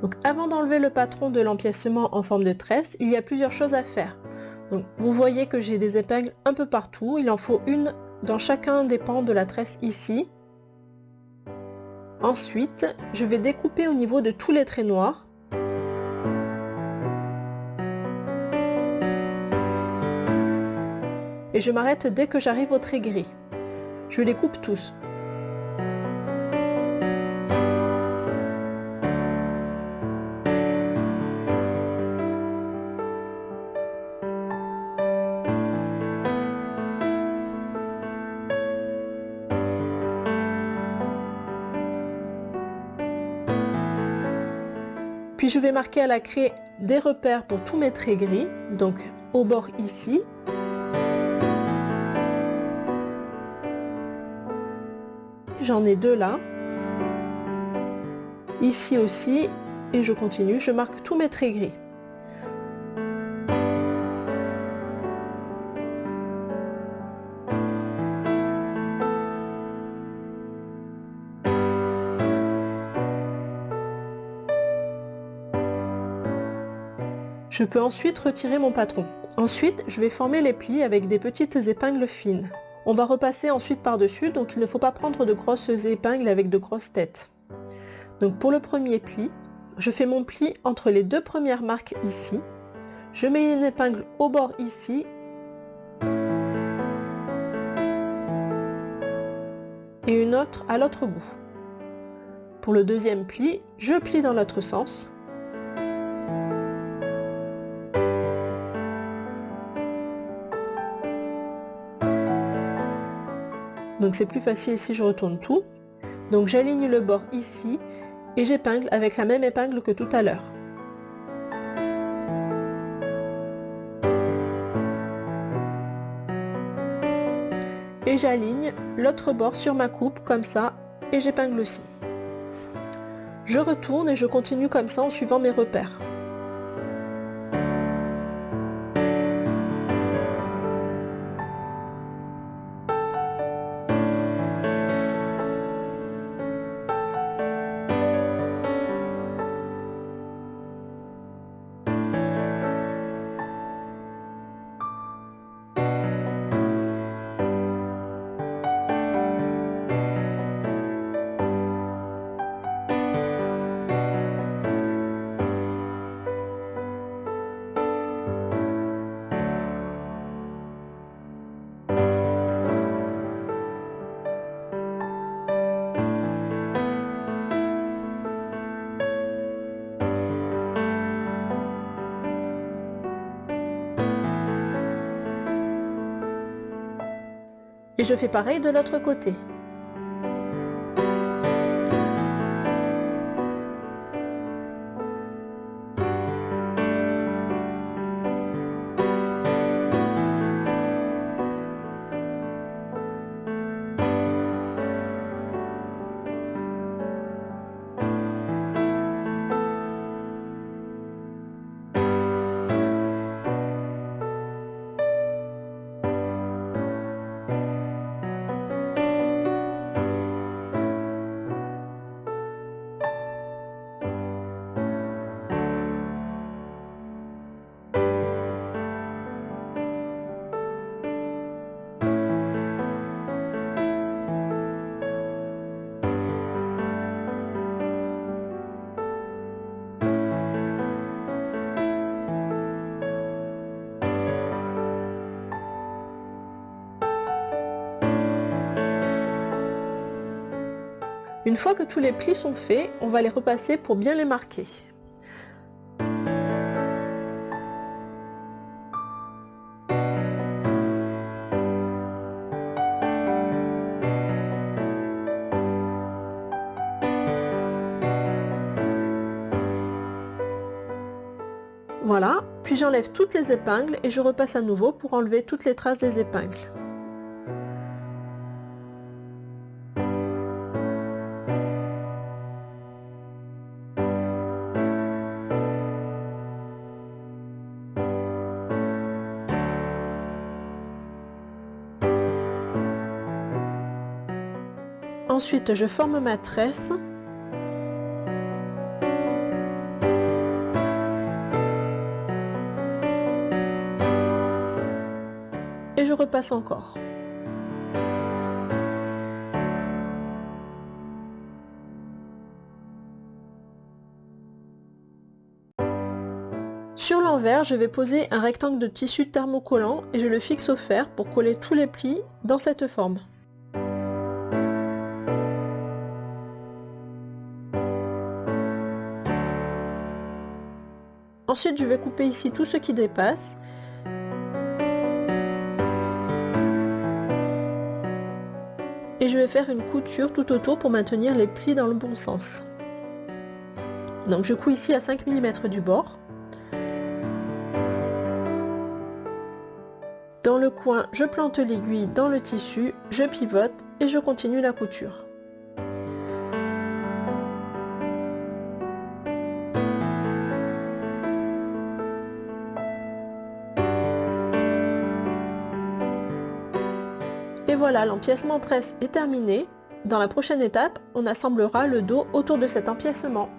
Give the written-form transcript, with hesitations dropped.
Donc avant d'enlever le patron de l'empiècement en forme de tresse, il y a plusieurs choses à faire. Donc vous voyez que j'ai des épingles un peu partout, il en faut une dans chacun des pans de la tresse ici. Ensuite, je vais découper au niveau de tous les traits noirs. Et je m'arrête dès que j'arrive au trait gris. Je les coupe tous. Puis je vais marquer à la craie des repères pour tous mes traits gris, donc au bord ici. J'en ai deux là. Ici aussi, et je continue, je marque tous mes traits gris. Je peux ensuite retirer mon patron. Ensuite, je vais former les plis avec des petites épingles fines. On va repasser ensuite par-dessus, donc il ne faut pas prendre de grosses épingles avec de grosses têtes. Donc pour le premier pli, je fais mon pli entre les deux premières marques ici. Je mets une épingle au bord ici. Et une autre à l'autre bout. Pour le deuxième pli, je plie dans l'autre sens. Donc c'est plus facile si je retourne tout. Donc j'aligne le bord ici et j'épingle avec la même épingle que tout à l'heure. Et j'aligne l'autre bord sur ma coupe comme ça et j'épingle aussi. Je retourne et je continue comme ça en suivant mes repères. Et je fais pareil de l'autre côté. Une fois que tous les plis sont faits, on va les repasser pour bien les marquer. Voilà, puis j'enlève toutes les épingles et je repasse à nouveau pour enlever toutes les traces des épingles. Ensuite, je forme ma tresse. et je repasse encore. Sur l'envers, je vais poser un rectangle de tissu thermocollant et je le fixe au fer pour coller tous les plis dans cette forme. Ensuite, je vais couper ici tout ce qui dépasse. Et je vais faire une couture tout autour pour maintenir les plis dans le bon sens. Donc je couds ici à 5 mm du bord. Dans le coin, je plante l'aiguille dans le tissu, je pivote et je continue la couture. Et voilà, l'empiècement tresse est terminé. Dans la prochaine étape, on assemblera le dos autour de cet empiècement.